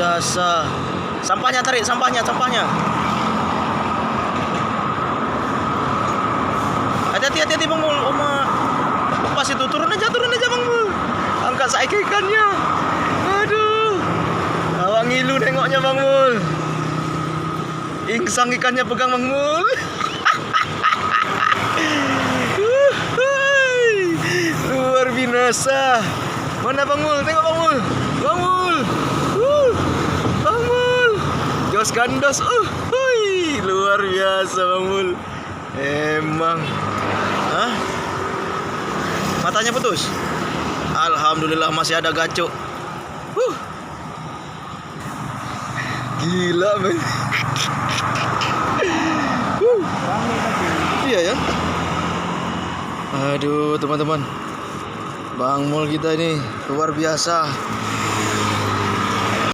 biasa. Sampahnya tarik, sampahnya. Hati-hati Bang Mul. Oma. Pas itu turun aja Bang Mul. Angkat saiki ikannya. Aduh. Awak ngilu nengoknya Bang Mul. Ingsang ikannya pegang Bang Mul. Luar binasa. Mana Bang Mul? Tengok Bang Mul. Bang Mul. Bang Mul. Jos gandos. Luar biasa Bang Mul. Emang. Hah? Matanya putus. Alhamdulillah masih ada gacok. Gila men. Iya ya. Aduh teman-teman, Bang Mul kita ini luar biasa.